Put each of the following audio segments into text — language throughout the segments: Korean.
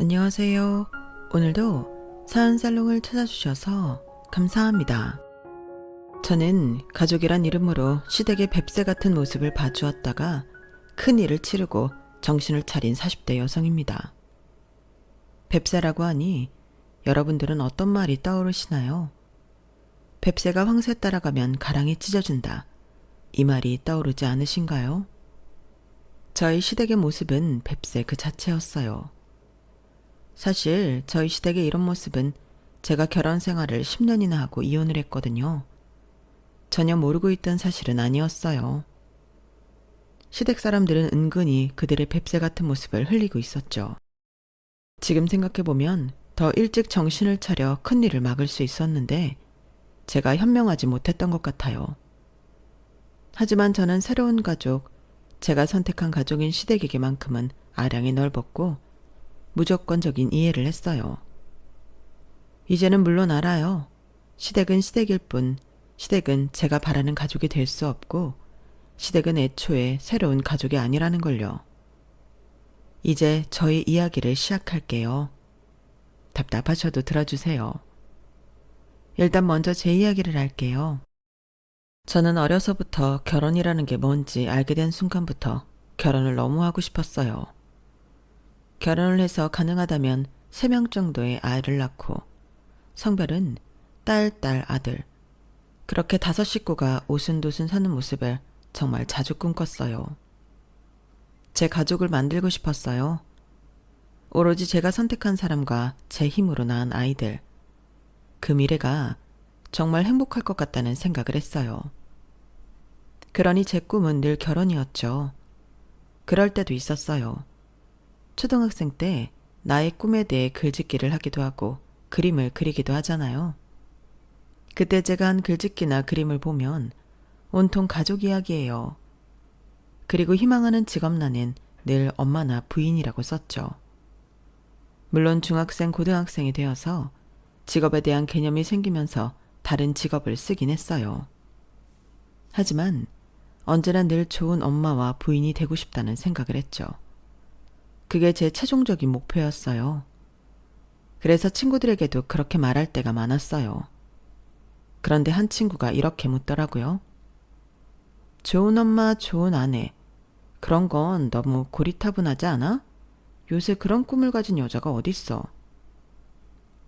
안녕하세요. 오늘도 사연살롱을 찾아주셔서 감사합니다. 저는 가족이란 이름으로 시댁의 뱁새 같은 모습을 봐주었다가 큰일을 치르고 정신을 차린 40대 여성입니다. 뱁새라고 하니 여러분들은 어떤 말이 떠오르시나요? 뱁새가 황새 따라가면 가랑이 찢어진다. 이 말이 떠오르지 않으신가요? 저희 시댁의 모습은 뱁새 그 자체였어요. 사실 저희 시댁의 이런 모습은 제가 결혼 생활을 10년이나 하고 이혼을 했거든요. 전혀 모르고 있던 사실은 아니었어요. 시댁 사람들은 은근히 그들의 뱁새 같은 모습을 흘리고 있었죠. 지금 생각해보면 더 일찍 정신을 차려 큰일을 막을 수 있었는데 제가 현명하지 못했던 것 같아요. 하지만 저는 새로운 가족, 제가 선택한 가족인 시댁에게만큼은 아량이 넓었고 무조건적인 이해를 했어요. 이제는 물론 알아요. 시댁은 시댁일 뿐 시댁은 제가 바라는 가족이 될 수 없고 시댁은 애초에 새로운 가족이 아니라는 걸요. 이제 저희 이야기를 시작할게요. 답답하셔도 들어주세요. 일단 먼저 제 이야기를 할게요. 저는 어려서부터 결혼이라는 게 뭔지 알게 된 순간부터 결혼을 너무 하고 싶었어요. 결혼을 해서 가능하다면 3명 정도의 아이를 낳고 성별은 딸, 아들. 그렇게 5 식구가 오순도순 사는 모습을 정말 자주 꿈꿨어요. 제 가족을 만들고 싶었어요. 오로지 제가 선택한 사람과 제 힘으로 낳은 아이들. 그 미래가 정말 행복할 것 같다는 생각을 했어요. 그러니 제 꿈은 늘 결혼이었죠. 그럴 때도 있었어요. 초등학생 때 나의 꿈에 대해 글짓기를 하기도 하고 그림을 그리기도 하잖아요. 그때 제가 한 글짓기나 그림을 보면 온통 가족 이야기예요. 그리고 희망하는 직업란엔 늘 엄마나 부인이라고 썼죠. 물론 중학생, 고등학생이 되어서 직업에 대한 개념이 생기면서 다른 직업을 쓰긴 했어요. 하지만 언제나 늘 좋은 엄마와 부인이 되고 싶다는 생각을 했죠. 그게 제 최종적인 목표였어요. 그래서 친구들에게도 그렇게 말할 때가 많았어요. 그런데 한 친구가 이렇게 묻더라고요. 좋은 엄마, 좋은 아내. 그런 건 너무 고리타분하지 않아? 요새 그런 꿈을 가진 여자가 어딨어?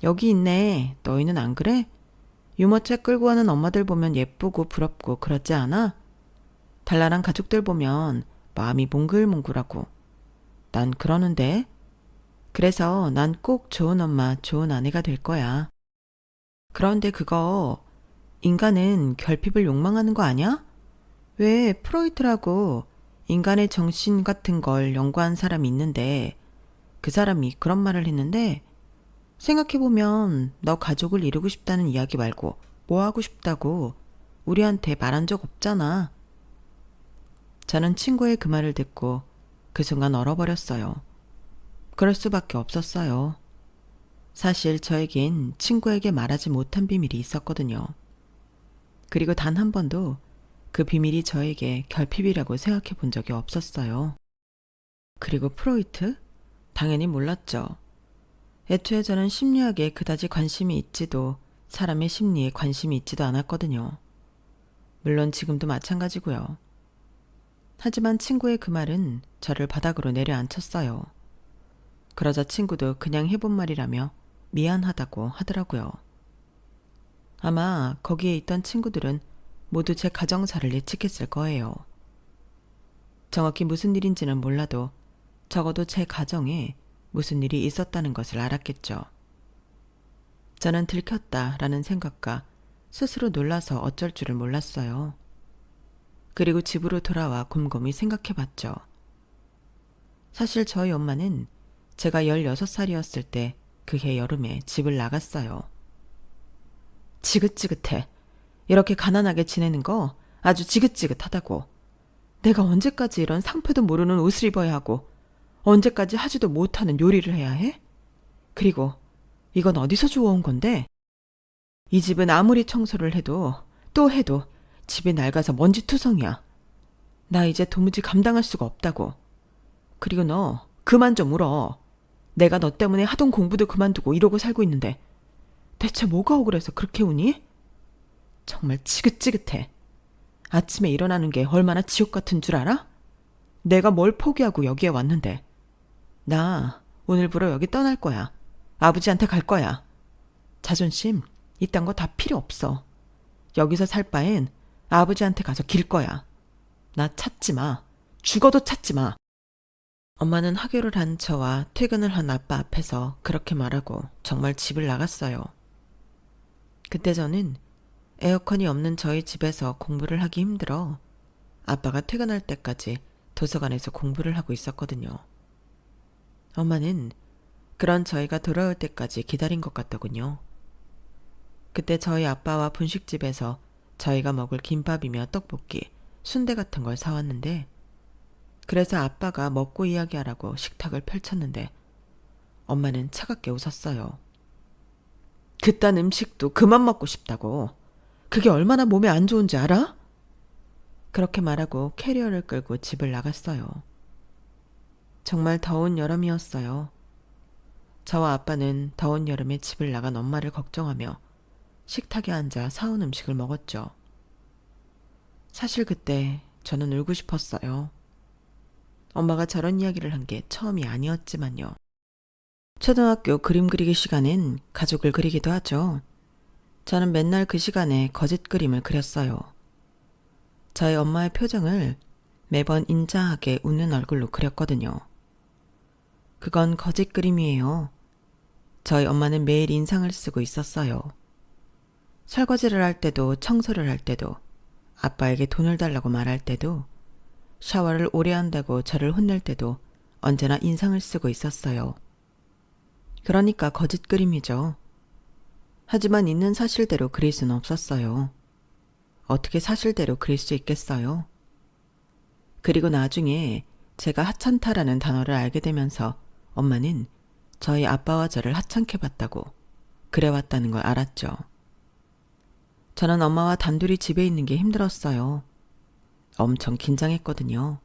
여기 있네. 너희는 안 그래? 유모차 끌고 가는 엄마들 보면 예쁘고 부럽고 그렇지 않아? 달랄한 가족들 보면 마음이 몽글몽글하고. 난 그러는데. 그래서 난 꼭 좋은 엄마, 좋은 아내가 될 거야. 그런데 그거 인간은 결핍을 욕망하는 거 아니야? 왜 프로이트라고 인간의 정신 같은 걸 연구한 사람이 있는데 그 사람이 그런 말을 했는데 생각해보면 너 가족을 이루고 싶다는 이야기 말고 뭐 하고 싶다고 우리한테 말한 적 없잖아. 저는 친구의 그 말을 듣고 그 순간 얼어버렸어요. 그럴 수밖에 없었어요. 사실 저에겐 친구에게 말하지 못한 비밀이 있었거든요. 그리고 단 한 번도 그 비밀이 저에게 결핍이라고 생각해 본 적이 없었어요. 그리고 프로이트? 당연히 몰랐죠. 애초에 저는 심리학에 그다지 관심이 있지도 사람의 심리에 관심이 있지도 않았거든요. 물론 지금도 마찬가지고요. 하지만 친구의 그 말은 저를 바닥으로 내려앉혔어요. 그러자 친구도 그냥 해본 말이라며 미안하다고 하더라고요. 아마 거기에 있던 친구들은 모두 제 가정사를 예측했을 거예요. 정확히 무슨 일인지는 몰라도 적어도 제 가정에 무슨 일이 있었다는 것을 알았겠죠. 저는 들켰다라는 생각과 스스로 놀라서 어쩔 줄을 몰랐어요. 그리고 집으로 돌아와 곰곰이 생각해봤죠. 사실 저희 엄마는 제가 16살이었을 때 그해 여름에 집을 나갔어요. 지긋지긋해. 이렇게 가난하게 지내는 거 아주 지긋지긋하다고. 내가 언제까지 이런 상표도 모르는 옷을 입어야 하고 언제까지 하지도 못하는 요리를 해야 해? 그리고 이건 어디서 주워온 건데? 이 집은 아무리 청소를 해도 또 해도 집이 낡아서 먼지투성이야. 나 이제 도무지 감당할 수가 없다고. 그리고 너 그만 좀 울어. 내가 너 때문에 하던 공부도 그만두고 이러고 살고 있는데 대체 뭐가 억울해서 그렇게 우니? 정말 지긋지긋해. 아침에 일어나는 게 얼마나 지옥 같은 줄 알아? 내가 뭘 포기하고 여기에 왔는데. 나 오늘부로 여기 떠날 거야. 아버지한테 갈 거야. 자존심 이딴 거 다 필요 없어. 여기서 살 바엔 아버지한테 가서 길 거야. 나 찾지 마. 죽어도 찾지 마. 엄마는 하교를 한 저와 퇴근을 한 아빠 앞에서 그렇게 말하고 정말 집을 나갔어요. 그때 저는 에어컨이 없는 저희 집에서 공부를 하기 힘들어 아빠가 퇴근할 때까지 도서관에서 공부를 하고 있었거든요. 엄마는 그런 저희가 돌아올 때까지 기다린 것 같더군요. 그때 저희 아빠와 분식집에서 저희가 먹을 김밥이며 떡볶이, 순대 같은 걸 사왔는데 그래서 아빠가 먹고 이야기하라고 식탁을 펼쳤는데 엄마는 차갑게 웃었어요. 그딴 음식도 그만 먹고 싶다고. 그게 얼마나 몸에 안 좋은지 알아? 그렇게 말하고 캐리어를 끌고 집을 나갔어요. 정말 더운 여름이었어요. 저와 아빠는 더운 여름에 집을 나간 엄마를 걱정하며 식탁에 앉아 사온 음식을 먹었죠. 사실 그때 저는 울고 싶었어요. 엄마가 저런 이야기를 한 게 처음이 아니었지만요. 초등학교 그림 그리기 시간엔 가족을 그리기도 하죠. 저는 맨날 그 시간에 거짓 그림을 그렸어요. 저희 엄마의 표정을 매번 인자하게 웃는 얼굴로 그렸거든요. 그건 거짓 그림이에요. 저희 엄마는 매일 인상을 쓰고 있었어요. 설거지를 할 때도 청소를 할 때도 아빠에게 돈을 달라고 말할 때도 샤워를 오래 한다고 저를 혼낼 때도 언제나 인상을 쓰고 있었어요. 그러니까 거짓 그림이죠. 하지만 있는 사실대로 그릴 수는 없었어요. 어떻게 사실대로 그릴 수 있겠어요? 그리고 나중에 제가 하찮다라는 단어를 알게 되면서 엄마는 저희 아빠와 저를 하찮게 봤다고 그래왔다는 걸 알았죠. 저는 엄마와 단둘이 집에 있는 게 힘들었어요. 엄청 긴장했거든요.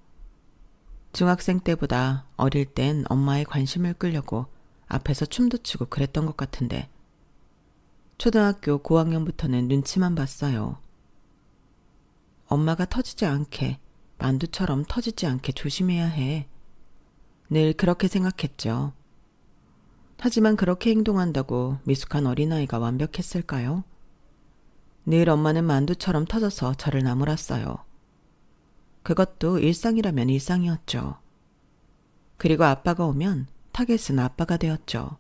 중학생 때보다 어릴 땐 엄마의 관심을 끌려고 앞에서 춤도 추고 그랬던 것 같은데 초등학교 고학년부터는 눈치만 봤어요. 엄마가 터지지 않게, 만두처럼 터지지 않게 조심해야 해. 늘 그렇게 생각했죠. 하지만 그렇게 행동한다고 미숙한 어린아이가 완벽했을까요? 늘 엄마는 만두처럼 터져서 저를 나무랐어요. 그것도 일상이라면 일상이었죠. 그리고 아빠가 오면 타겟은 아빠가 되었죠.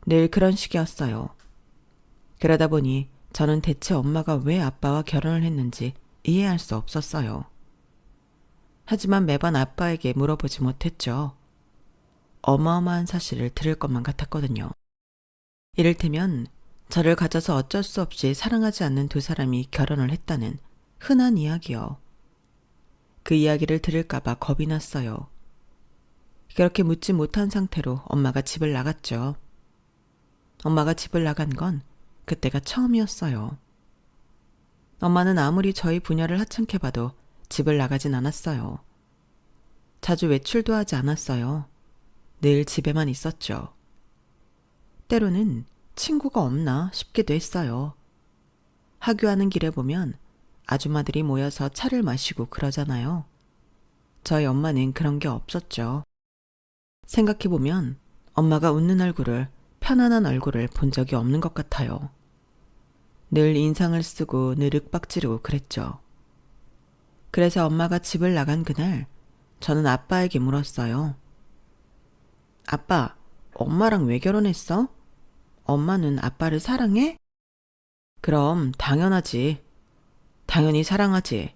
늘 그런 식이었어요. 그러다 보니 저는 대체 엄마가 왜 아빠와 결혼을 했는지 이해할 수 없었어요. 하지만 매번 아빠에게 물어보지 못했죠. 어마어마한 사실을 들을 것만 같았거든요. 이를테면 저를 가져서 어쩔 수 없이 사랑하지 않는 두 사람이 결혼을 했다는 흔한 이야기요. 그 이야기를 들을까봐 겁이 났어요. 그렇게 묻지 못한 상태로 엄마가 집을 나갔죠. 엄마가 집을 나간 건 그때가 처음이었어요. 엄마는 아무리 저희 부녀를 하찮게 봐도 집을 나가진 않았어요. 자주 외출도 하지 않았어요. 늘 집에만 있었죠. 때로는 친구가 없나 싶기도 했어요. 하교하는 길에 보면 아줌마들이 모여서 차를 마시고 그러잖아요. 저희 엄마는 그런 게 없었죠. 생각해보면 엄마가 웃는 얼굴을, 편안한 얼굴을 본 적이 없는 것 같아요. 늘 인상을 쓰고 늘 윽박지르고 그랬죠. 그래서 엄마가 집을 나간 그날 저는 아빠에게 물었어요. 아빠, 엄마랑 왜 결혼했어? 엄마는 아빠를 사랑해? 그럼 당연하지. 당연히 사랑하지.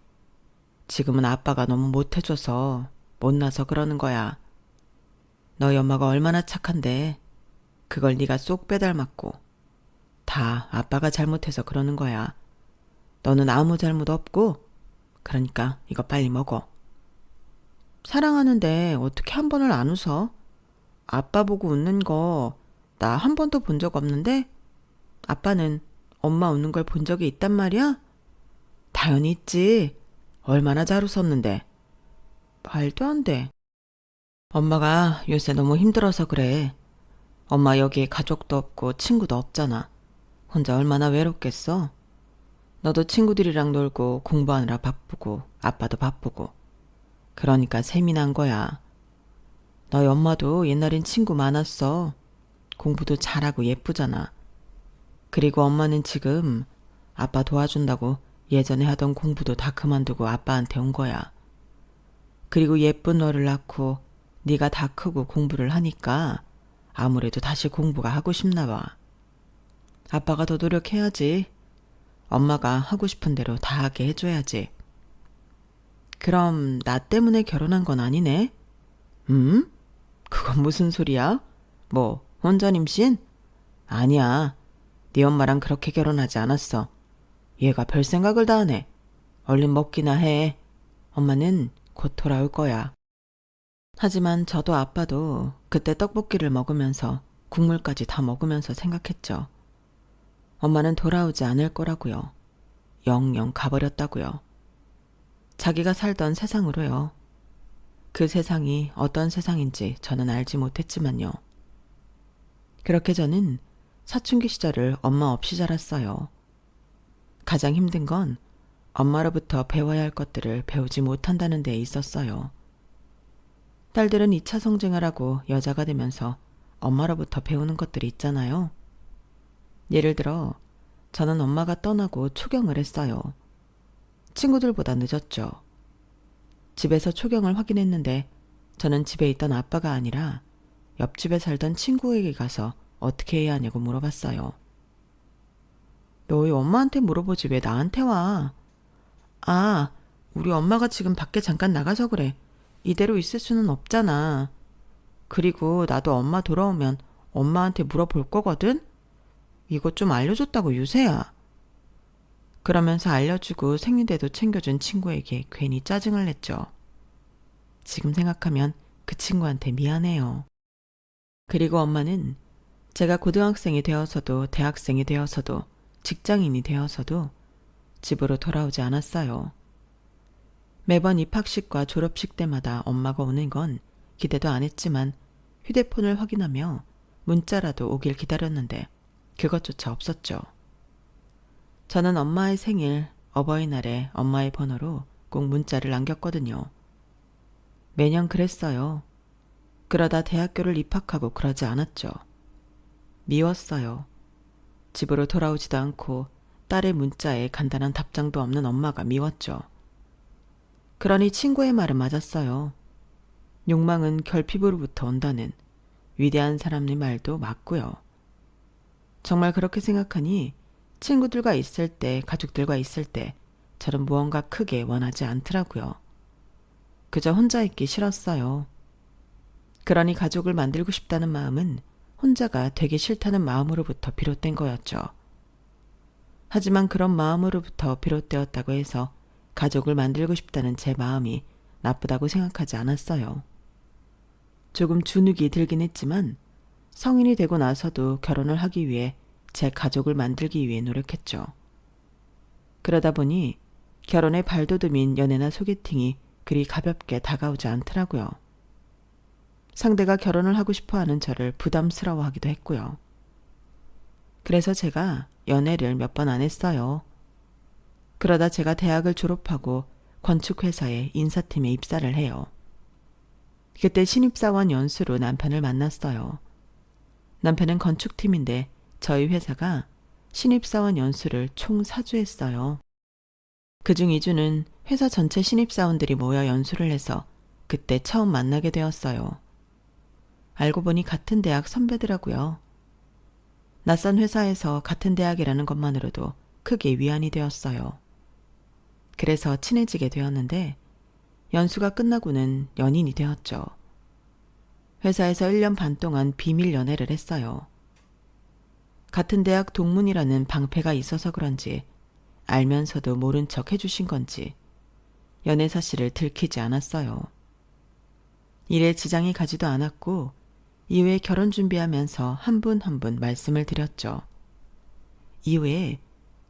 지금은 아빠가 너무 못해줘서 못나서 그러는 거야. 너희 엄마가 얼마나 착한데 그걸 네가 쏙 빼닮았고 다 아빠가 잘못해서 그러는 거야. 너는 아무 잘못 없고 그러니까 이거 빨리 먹어. 사랑하는데 어떻게 한 번을 안 웃어? 아빠 보고 웃는 거 나 한 번도 본 적 없는데 아빠는 엄마 웃는 걸 본 적이 있단 말이야? 당연히 있지. 얼마나 잘 웃었는데. 말도 안 돼. 엄마가 요새 너무 힘들어서 그래. 엄마 여기에 가족도 없고 친구도 없잖아. 혼자 얼마나 외롭겠어? 너도 친구들이랑 놀고 공부하느라 바쁘고 아빠도 바쁘고. 그러니까 셈이 난 거야. 너희 엄마도 옛날엔 친구 많았어. 공부도 잘하고 예쁘잖아. 그리고 엄마는 지금 아빠 도와준다고 예전에 하던 공부도 다 그만두고 아빠한테 온 거야. 그리고 예쁜 너를 낳고 네가 다 크고 공부를 하니까 아무래도 다시 공부가 하고 싶나 봐. 아빠가 더 노력해야지. 엄마가 하고 싶은 대로 다 하게 해줘야지. 그럼 나 때문에 결혼한 건 아니네? 그건 무슨 소리야? 뭐 혼전 임신? 아니야. 네 엄마랑 그렇게 결혼하지 않았어. 얘가 별 생각을 다 하네. 얼른 먹기나 해. 엄마는 곧 돌아올 거야. 하지만 저도 아빠도 그때 떡볶이를 먹으면서 국물까지 다 먹으면서 생각했죠. 엄마는 돌아오지 않을 거라고요. 영영 가버렸다고요. 자기가 살던 세상으로요. 그 세상이 어떤 세상인지 저는 알지 못했지만요. 그렇게 저는 사춘기 시절을 엄마 없이 자랐어요. 가장 힘든 건 엄마로부터 배워야 할 것들을 배우지 못한다는 데 있었어요. 딸들은 2차 성징을 하고 여자가 되면서 엄마로부터 배우는 것들이 있잖아요. 예를 들어 저는 엄마가 떠나고 초경을 했어요. 친구들보다 늦었죠. 집에서 초경을 확인했는데 저는 집에 있던 아빠가 아니라 옆집에 살던 친구에게 가서 어떻게 해야 하냐고 물어봤어요. 너희 엄마한테 물어보지 왜 나한테 와? 아, 우리 엄마가 지금 밖에 잠깐 나가서 그래. 이대로 있을 수는 없잖아. 그리고 나도 엄마 돌아오면 엄마한테 물어볼 거거든? 이거 좀 알려줬다고 유세야. 그러면서 알려주고 생리대도 챙겨준 친구에게 괜히 짜증을 냈죠. 지금 생각하면 그 친구한테 미안해요. 그리고 엄마는 제가 고등학생이 되어서도 대학생이 되어서도 직장인이 되어서도 집으로 돌아오지 않았어요. 매번 입학식과 졸업식 때마다 엄마가 오는 건 기대도 안 했지만 휴대폰을 확인하며 문자라도 오길 기다렸는데 그것조차 없었죠. 저는 엄마의 생일, 어버이날에 엄마의 번호로 꼭 문자를 남겼거든요. 매년 그랬어요. 그러다 대학교를 입학하고 그러지 않았죠. 미웠어요. 집으로 돌아오지도 않고 딸의 문자에 간단한 답장도 없는 엄마가 미웠죠. 그러니 친구의 말은 맞았어요. 욕망은 결핍으로부터 온다는 위대한 사람의 말도 맞고요. 정말 그렇게 생각하니 친구들과 있을 때, 가족들과 있을 때 저는 무언가 크게 원하지 않더라고요. 그저 혼자 있기 싫었어요. 그러니 가족을 만들고 싶다는 마음은 혼자가 되기 싫다는 마음으로부터 비롯된 거였죠. 하지만 그런 마음으로부터 비롯되었다고 해서 가족을 만들고 싶다는 제 마음이 나쁘다고 생각하지 않았어요. 조금 주눅이 들긴 했지만 성인이 되고 나서도 결혼을 하기 위해 제 가족을 만들기 위해 노력했죠. 그러다 보니 결혼의 발돋움인 연애나 소개팅이 그리 가볍게 다가오지 않더라고요. 상대가 결혼을 하고 싶어하는 저를 부담스러워하기도 했고요. 그래서 제가 연애를 몇 번 안 했어요. 그러다 제가 대학을 졸업하고 건축회사의 인사팀에 입사를 해요. 그때 신입사원 연수로 남편을 만났어요. 남편은 건축팀인데 저희 회사가 신입사원 연수를 총 4주 했어요. 그중 2주는 회사 전체 신입사원들이 모여 연수를 해서 그때 처음 만나게 되었어요. 알고 보니 같은 대학 선배더라고요. 낯선 회사에서 같은 대학이라는 것만으로도 크게 위안이 되었어요. 그래서 친해지게 되었는데 연수가 끝나고는 연인이 되었죠. 회사에서 1년 반 동안 비밀 연애를 했어요. 같은 대학 동문이라는 방패가 있어서 그런지 알면서도 모른 척 해주신 건지 연애 사실을 들키지 않았어요. 일에 지장이 가지도 않았고 이후에 결혼 준비하면서 한 분 한 분 말씀을 드렸죠. 이후에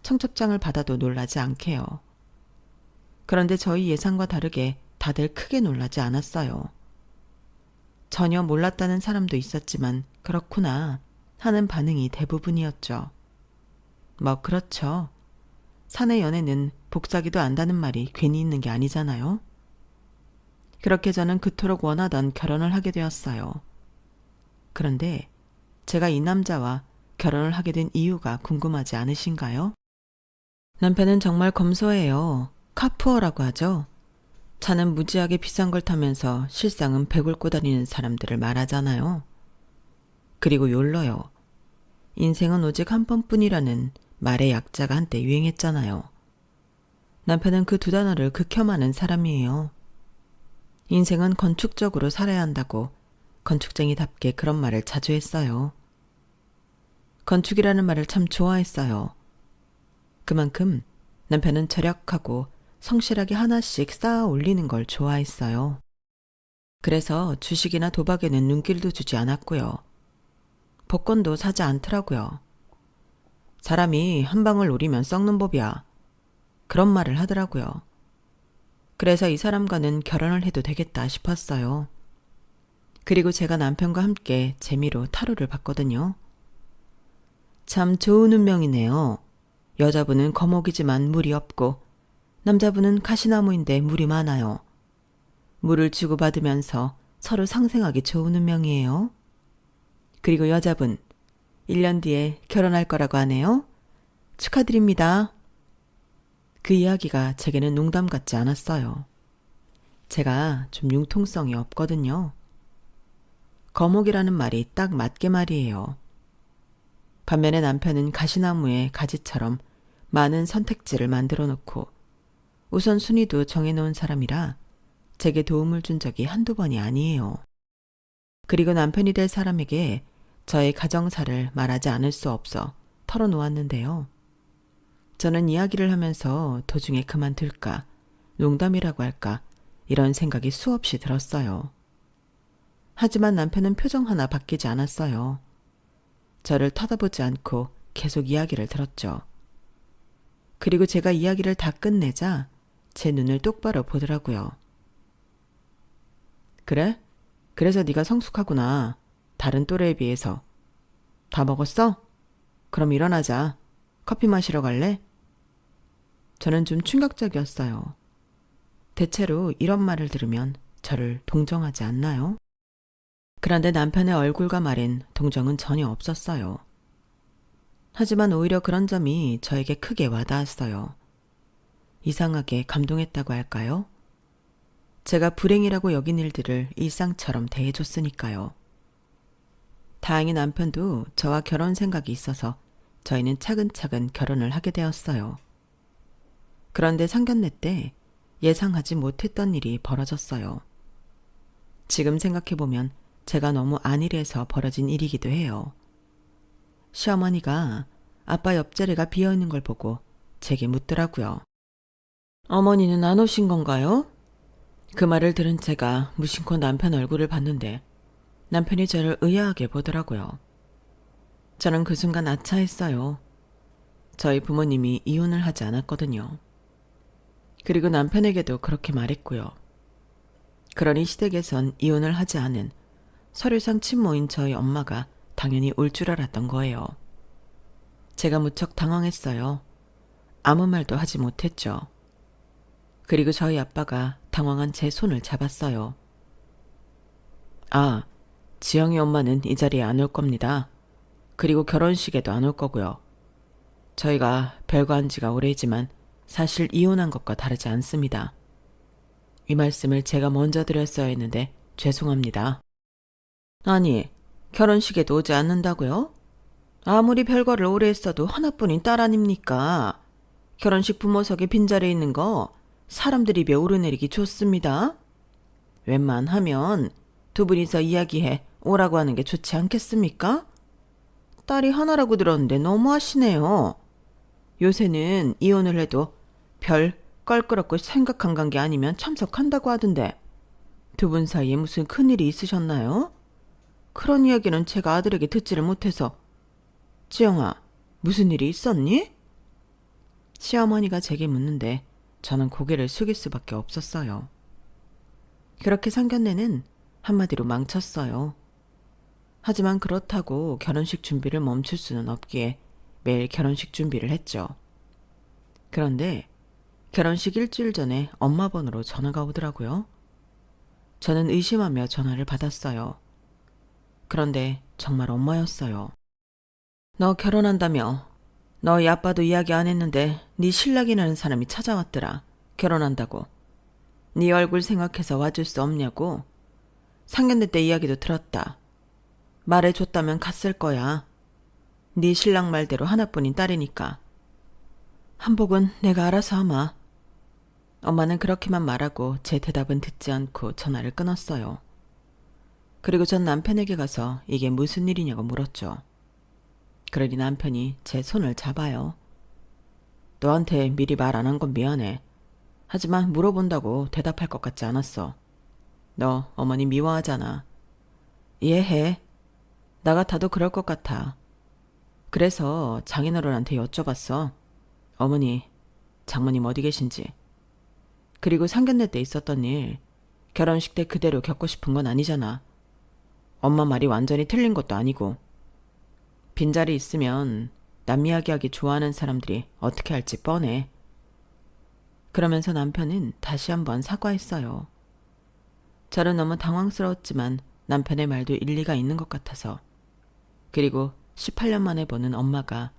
청첩장을 받아도 놀라지 않게요. 그런데 저희 예상과 다르게 다들 크게 놀라지 않았어요. 전혀 몰랐다는 사람도 있었지만 그렇구나 하는 반응이 대부분이었죠. 뭐 그렇죠. 사내 연애는 복사기도 안다는 말이 괜히 있는 게 아니잖아요. 그렇게 저는 그토록 원하던 결혼을 하게 되었어요. 그런데 제가 이 남자와 결혼을 하게 된 이유가 궁금하지 않으신가요? 남편은 정말 검소해요. 카푸어라고 하죠. 차는 무지하게 비싼 걸 타면서 실상은 백을 꼬다니는 사람들을 말하잖아요. 그리고 욜러요. 인생은 오직 한 번뿐이라는 말의 약자가 한때 유행했잖아요. 남편은 그 두 단어를 극혐하는 사람이에요. 인생은 건축적으로 살아야 한다고 건축쟁이답게 그런 말을 자주 했어요. 건축이라는 말을 참 좋아했어요. 그만큼 남편은 절약하고 성실하게 하나씩 쌓아 올리는 걸 좋아했어요. 그래서 주식이나 도박에는 눈길도 주지 않았고요. 복권도 사지 않더라고요. 사람이 한 방울 노리면 썩는 법이야. 그런 말을 하더라고요. 그래서 이 사람과는 결혼을 해도 되겠다 싶었어요. 그리고 제가 남편과 함께 재미로 타로를 봤거든요. 참 좋은 운명이네요. 여자분은 거목이지만 물이 없고 남자분은 가시나무인데 물이 많아요. 물을 주고받으면서 서로 상생하기 좋은 운명이에요. 그리고 여자분, 1년 뒤에 결혼할 거라고 하네요. 축하드립니다. 그 이야기가 제게는 농담 같지 않았어요. 제가 좀 융통성이 없거든요. 거목이라는 말이 딱 맞게 말이에요. 반면에 남편은 가시나무의 가지처럼 많은 선택지를 만들어 놓고 우선순위도 정해놓은 사람이라 제게 도움을 준 적이 한두 번이 아니에요. 그리고 남편이 될 사람에게 저의 가정사를 말하지 않을 수 없어 털어놓았는데요. 저는 이야기를 하면서 도중에 그만둘까, 농담이라고 할까 이런 생각이 수없이 들었어요. 하지만 남편은 표정 하나 바뀌지 않았어요. 저를 쳐다보지 않고 계속 이야기를 들었죠. 그리고 제가 이야기를 다 끝내자 제 눈을 똑바로 보더라고요. 그래? 그래서 네가 성숙하구나. 다른 또래에 비해서. 다 먹었어? 그럼 일어나자. 커피 마시러 갈래? 저는 좀 충격적이었어요. 대체로 이런 말을 들으면 저를 동정하지 않나요? 그런데 남편의 얼굴과 말엔 동정은 전혀 없었어요. 하지만 오히려 그런 점이 저에게 크게 와닿았어요. 이상하게 감동했다고 할까요? 제가 불행이라고 여긴 일들을 일상처럼 대해줬으니까요. 다행히 남편도 저와 결혼 생각이 있어서 저희는 차근차근 결혼을 하게 되었어요. 그런데 상견례 때 예상하지 못했던 일이 벌어졌어요. 지금 생각해보면 제가 너무 안일해서 벌어진 일이기도 해요. 시어머니가 아빠 옆자리가 비어있는 걸 보고 제게 묻더라고요. 어머니는 안 오신 건가요? 그 말을 들은 제가 무심코 남편 얼굴을 봤는데 남편이 저를 의아하게 보더라고요. 저는 그 순간 아차했어요. 저희 부모님이 이혼을 하지 않았거든요. 그리고 남편에게도 그렇게 말했고요. 그러니 시댁에선 이혼을 하지 않은 서류상 친모인 저희 엄마가 당연히 올 줄 알았던 거예요. 제가 무척 당황했어요. 아무 말도 하지 못했죠. 그리고 저희 아빠가 당황한 제 손을 잡았어요. 아, 지영이 엄마는 이 자리에 안 올 겁니다. 그리고 결혼식에도 안 올 거고요. 저희가 별거한 지가 오래지만 사실 이혼한 것과 다르지 않습니다. 이 말씀을 제가 먼저 드렸어야 했는데 죄송합니다. 아니, 결혼식에도 오지 않는다고요? 아무리 별거를 오래 했어도 하나뿐인 딸 아닙니까? 결혼식 부모석에 빈자리에 있는 거 사람들 입에 오르내리기 좋습니다. 웬만하면 두 분이서 이야기해 오라고 하는 게 좋지 않겠습니까? 딸이 하나라고 들었는데 너무하시네요. 요새는 이혼을 해도 별 껄끄럽고 생각한 관계 아니면 참석한다고 하던데 두 분 사이에 무슨 큰일이 있으셨나요? 그런 이야기는 제가 아들에게 듣지를 못해서. 지영아, 무슨 일이 있었니? 시어머니가 제게 묻는데 저는 고개를 숙일 수밖에 없었어요. 그렇게 상견례는 한마디로 망쳤어요. 하지만 그렇다고 결혼식 준비를 멈출 수는 없기에 매일 결혼식 준비를 했죠. 그런데 결혼식 일주일 전에 엄마 번호로 전화가 오더라고요. 저는 의심하며 전화를 받았어요. 그런데 정말 엄마였어요. 너 결혼한다며? 너희 아빠도 이야기 안 했는데 네 신랑이라는 사람이 찾아왔더라. 결혼한다고. 네 얼굴 생각해서 와줄 수 없냐고. 상견례 때 이야기도 들었다. 말해줬다면 갔을 거야. 네 신랑 말대로 하나뿐인 딸이니까. 한복은 내가 알아서 하마. 엄마는 그렇게만 말하고 제 대답은 듣지 않고 전화를 끊었어요. 그리고 전 남편에게 가서 이게 무슨 일이냐고 물었죠. 그러니 남편이 제 손을 잡아요. 너한테 미리 말 안 한 건 미안해. 하지만 물어본다고 대답할 것 같지 않았어. 너 어머니 미워하잖아. 이해해. 나 같아도 그럴 것 같아. 그래서 장인어른한테 여쭤봤어. 어머니, 장모님 어디 계신지. 그리고 상견례 때 있었던 일, 결혼식 때 그대로 겪고 싶은 건 아니잖아. 엄마 말이 완전히 틀린 것도 아니고. 빈자리 있으면 남 이야기하기 좋아하는 사람들이 어떻게 할지 뻔해. 그러면서 남편은 다시 한번 사과했어요. 저는 너무 당황스러웠지만 남편의 말도 일리가 있는 것 같아서. 그리고 18년 만에 보는 엄마가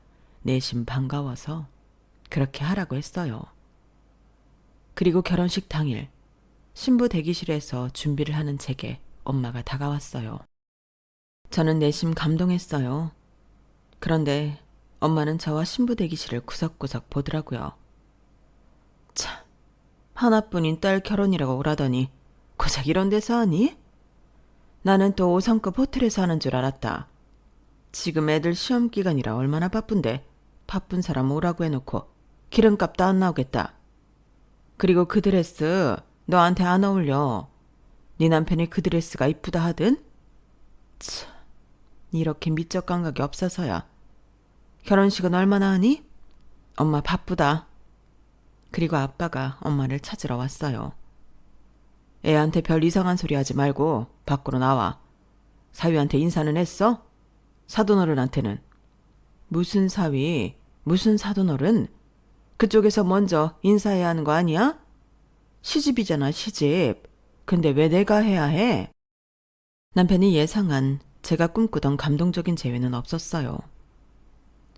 내심 반가워서 그렇게 하라고 했어요. 그리고 결혼식 당일 신부 대기실에서 준비를 하는 제게 엄마가 다가왔어요. 저는 내심 감동했어요. 그런데 엄마는 저와 신부 대기실을 구석구석 보더라고요. 참, 하나뿐인 딸 결혼이라고 오라더니 고작 이런 데서 하니? 나는 또 5성급 호텔에서 하는 줄 알았다. 지금 애들 시험 기간이라 얼마나 바쁜데 바쁜 사람 오라고 해놓고 기름값도 안 나오겠다. 그리고 그 드레스 너한테 안 어울려. 네 남편이 그 드레스가 이쁘다 하든? 참, 이렇게 미적 감각이 없어서야. 결혼식은 얼마나 하니? 엄마 바쁘다. 그리고 아빠가 엄마를 찾으러 왔어요. 애한테 별 이상한 소리 하지 말고 밖으로 나와. 사위한테 인사는 했어? 사돈어른한테는. 무슨 사위, 무슨 사돈어른? 그쪽에서 먼저 인사해야 하는 거 아니야? 시집이잖아, 시집. 근데 왜 내가 해야 해? 남편이 예상한 제가 꿈꾸던 감동적인 재회는 없었어요.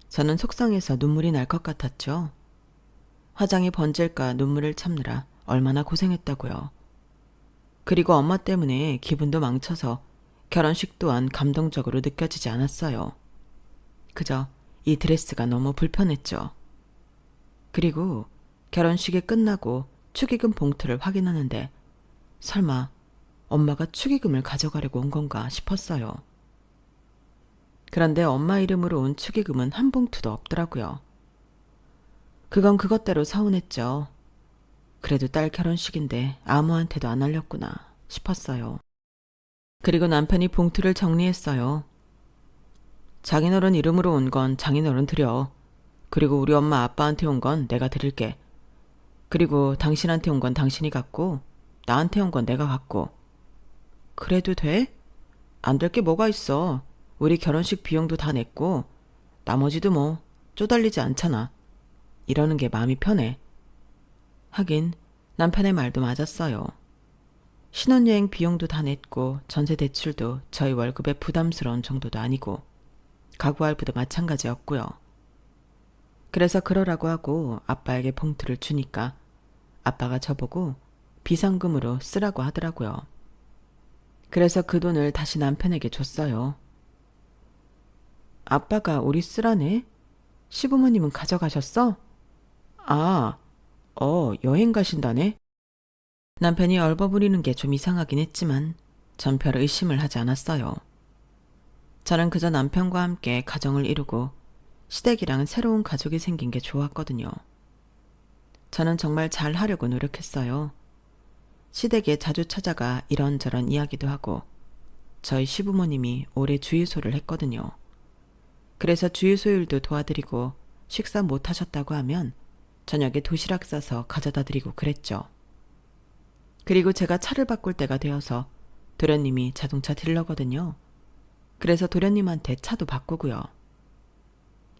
저는 속상해서 눈물이 날 것 같았죠. 화장이 번질까 눈물을 참느라 얼마나 고생했다고요. 그리고 엄마 때문에 기분도 망쳐서 결혼식 또한 감동적으로 느껴지지 않았어요. 그저 이 드레스가 너무 불편했죠. 그리고 결혼식이 끝나고 축의금 봉투를 확인하는데 설마 엄마가 축의금을 가져가려고 온 건가 싶었어요. 그런데 엄마 이름으로 온 축의금은 한 봉투도 없더라고요. 그건 그것대로 서운했죠. 그래도 딸 결혼식인데 아무한테도 안 알렸구나 싶었어요. 그리고 남편이 봉투를 정리했어요. 장인어른 이름으로 온 건 장인어른 드려. 그리고 우리 엄마 아빠한테 온 건 내가 드릴게. 그리고 당신한테 온 건 당신이 갖고 나한테 온 건 내가 갖고. 그래도 돼? 안 될 게 뭐가 있어. 우리 결혼식 비용도 다 냈고 나머지도 뭐 쪼달리지 않잖아. 이러는 게 마음이 편해. 하긴 남편의 말도 맞았어요. 신혼여행 비용도 다 냈고 전세 대출도 저희 월급에 부담스러운 정도도 아니고 가구할부도 마찬가지였고요. 그래서 그러라고 하고 아빠에게 봉투를 주니까 아빠가 저보고 비상금으로 쓰라고 하더라고요. 그래서 그 돈을 다시 남편에게 줬어요. 아빠가 우리 쓰라네? 시부모님은 가져가셨어? 여행 가신다네? 남편이 얼버무리는 게 좀 이상하긴 했지만 전 별 의심을 하지 않았어요. 저는 그저 남편과 함께 가정을 이루고 시댁이랑 새로운 가족이 생긴 게 좋았거든요. 저는 정말 잘 하려고 노력했어요. 시댁에 자주 찾아가 이런저런 이야기도 하고 저희 시부모님이 올해 주유소를 했거든요. 그래서 주유소 일도 도와드리고 식사 못 하셨다고 하면 저녁에 도시락 싸서 가져다 드리고 그랬죠. 그리고 제가 차를 바꿀 때가 되어서 도련님이 자동차 딜러거든요. 그래서 도련님한테 차도 바꾸고요.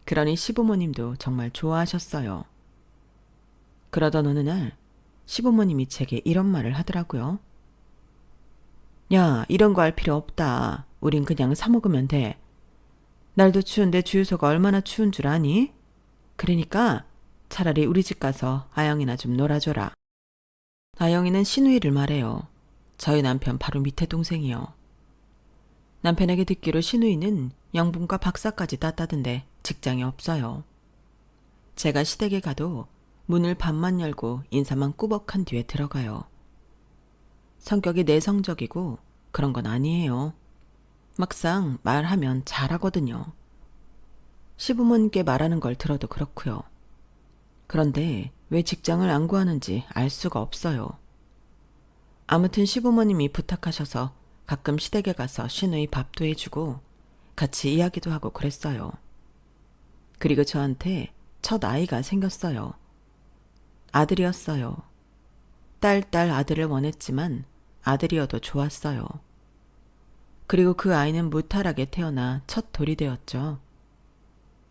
그러니 시부모님도 정말 좋아하셨어요. 그러던 어느 날 시부모님이 제게 이런 말을 하더라고요. 야, 이런 거 할 필요 없다. 우린 그냥 사 먹으면 돼. 날도 추운데 주유소가 얼마나 추운 줄 아니? 그러니까 차라리 우리 집 가서 아영이나 좀 놀아줘라. 아영이는 신우이를 말해요. 저희 남편 바로 밑에 동생이요. 남편에게 듣기로 신우이는 영분과 박사까지 땄다던데 직장이 없어요. 제가 시댁에 가도 문을 반만 열고 인사만 꾸벅한 뒤에 들어가요. 성격이 내성적이고 그런 건 아니에요. 막상 말하면 잘하거든요. 시부모님께 말하는 걸 들어도 그렇고요. 그런데 왜 직장을 안 구하는지 알 수가 없어요. 아무튼 시부모님이 부탁하셔서 가끔 시댁에 가서 신우이 밥도 해주고 같이 이야기도 하고 그랬어요. 그리고 저한테 첫 아이가 생겼어요. 아들이었어요. 딸 아들을 원했지만 아들이어도 좋았어요. 그리고 그 아이는 무탈하게 태어나 첫 돌이 되었죠.